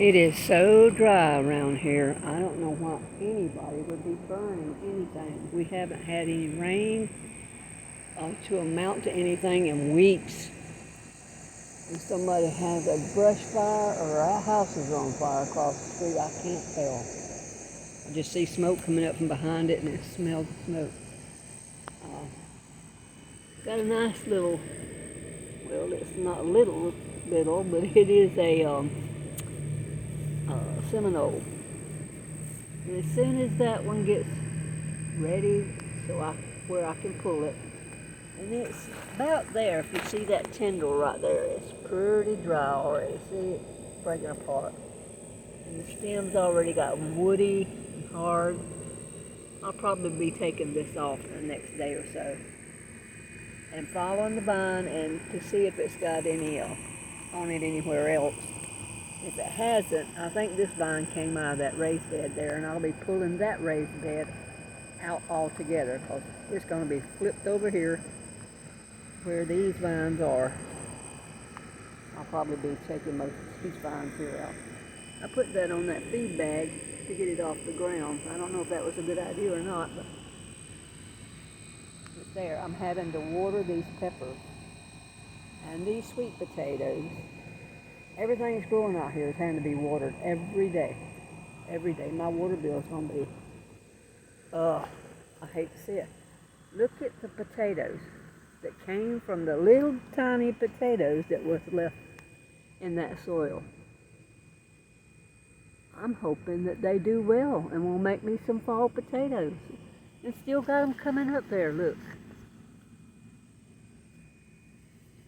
It is so dry around here. I don't know why anybody would be burning anything. We haven't had any rain to amount to anything in weeks. If somebody has a brush fire or our house is on fire across the street, I can't tell. I just see smoke coming up from behind it and it smells the smoke. Got a nice little, well, it's not little, but it is a Seminole. And as soon as that one gets ready, where I can pull it, and it's about there. If you see that tendril right there, it's pretty dry already. See it breaking apart, and the stem's already got woody and hard. I'll probably be taking this off the next day or so, and following the vine and to see if it's got any on it anywhere else. If it hasn't, I think this vine came out of that raised bed there, and I'll be pulling that raised bed out altogether because it's going to be flipped over here where these vines are. I'll probably be taking most of these vines here out. I put that on that feed bag to get it off the ground. I don't know if that was a good idea or not, but it's there. I'm having to water these peppers and these sweet potatoes. Everything's growing out here is having to be watered every day. Every day. My water bill is going to be, I hate to see it. Look at the potatoes that came from the little tiny potatoes that was left in that soil. I'm hoping that they do well and will make me some fall potatoes. And still got them coming up there, look.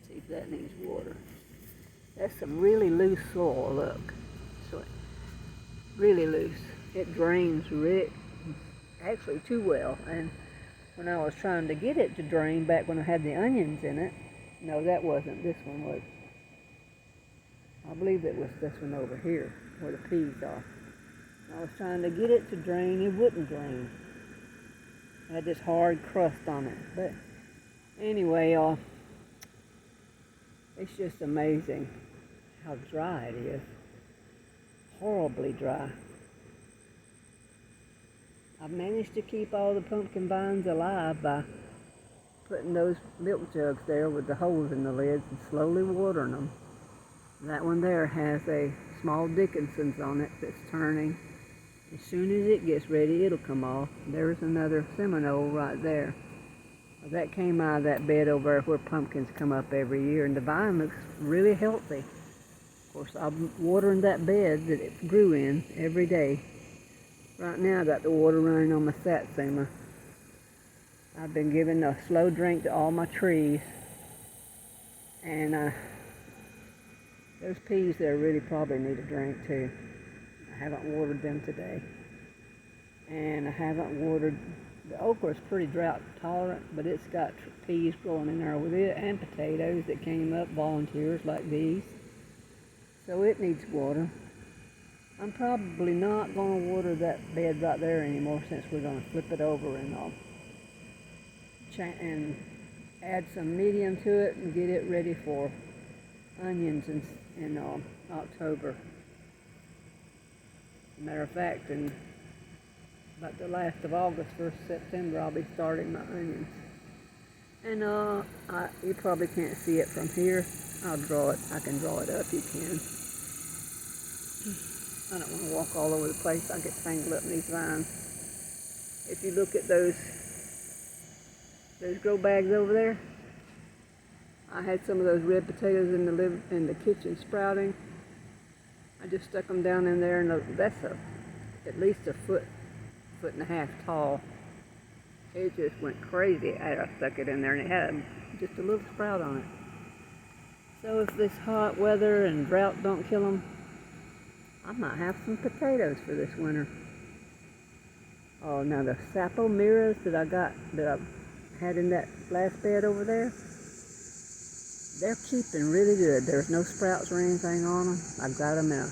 See if that needs water. That's some really loose soil, look. So really loose. It drains actually too well. And when I was trying to get it to drain back when I had the onions in it, no, that wasn't. This one was. I believe it was this one over here where the peas are. I was trying to get it to drain. It wouldn't drain. It had this hard crust on it. But anyway, it's just amazing how dry it is. Horribly dry. I've managed to keep all the pumpkin vines alive by putting those milk jugs there with the holes in the lids and slowly watering them. That one there has a small Dickinson's on it that's turning. As soon as it gets ready, it'll come off. There's another Seminole right there. That came out of that bed over there where pumpkins come up every year, and the vine looks really healthy. Of course, I'm watering that bed that it grew in every day. Right now, I got the water running on my satsuma. I've been giving a slow drink to all my trees, and those peas there really probably need a drink too. I haven't watered them today, and I haven't watered. The okra is pretty drought tolerant, but it's got peas growing in there with it and potatoes that came up, volunteers like these. So it needs water. I'm probably not going to water that bed right there anymore since we're going to flip it over and add some medium to it and get it ready for onions in October. Matter of fact, in about the last of August, 1st September, I'll be starting my onions. And you probably can't see it from here. I'll draw it. I can draw it up. You can. I don't want to walk all over the place. I get tangled up in these vines. If you look at those grow bags over there, I had some of those red potatoes in the kitchen sprouting. I just stuck them down in there, and that's at least a foot and a half tall. It just went crazy. I stuck it in there, and it had just a little sprout on it. So if this hot weather and drought don't kill them, I might have some potatoes for this winter. Oh, now the sapo miras that I had in that last bed over there, they're keeping really good. There's no sprouts or anything on them. I've got them in a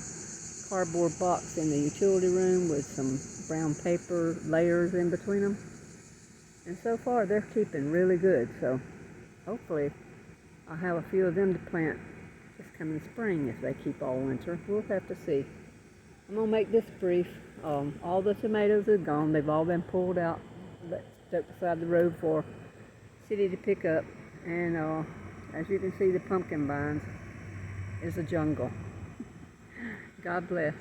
cardboard box in the utility room with some brown paper layers in between them. And so far, they're keeping really good. So hopefully, I'll have a few of them to plant this coming spring if they keep all winter. We'll have to see. I'm going to make this brief. All the tomatoes are gone. They've all been pulled out, stuck beside the road for city to pick up. And as you can see, the pumpkin vines is a jungle. God bless.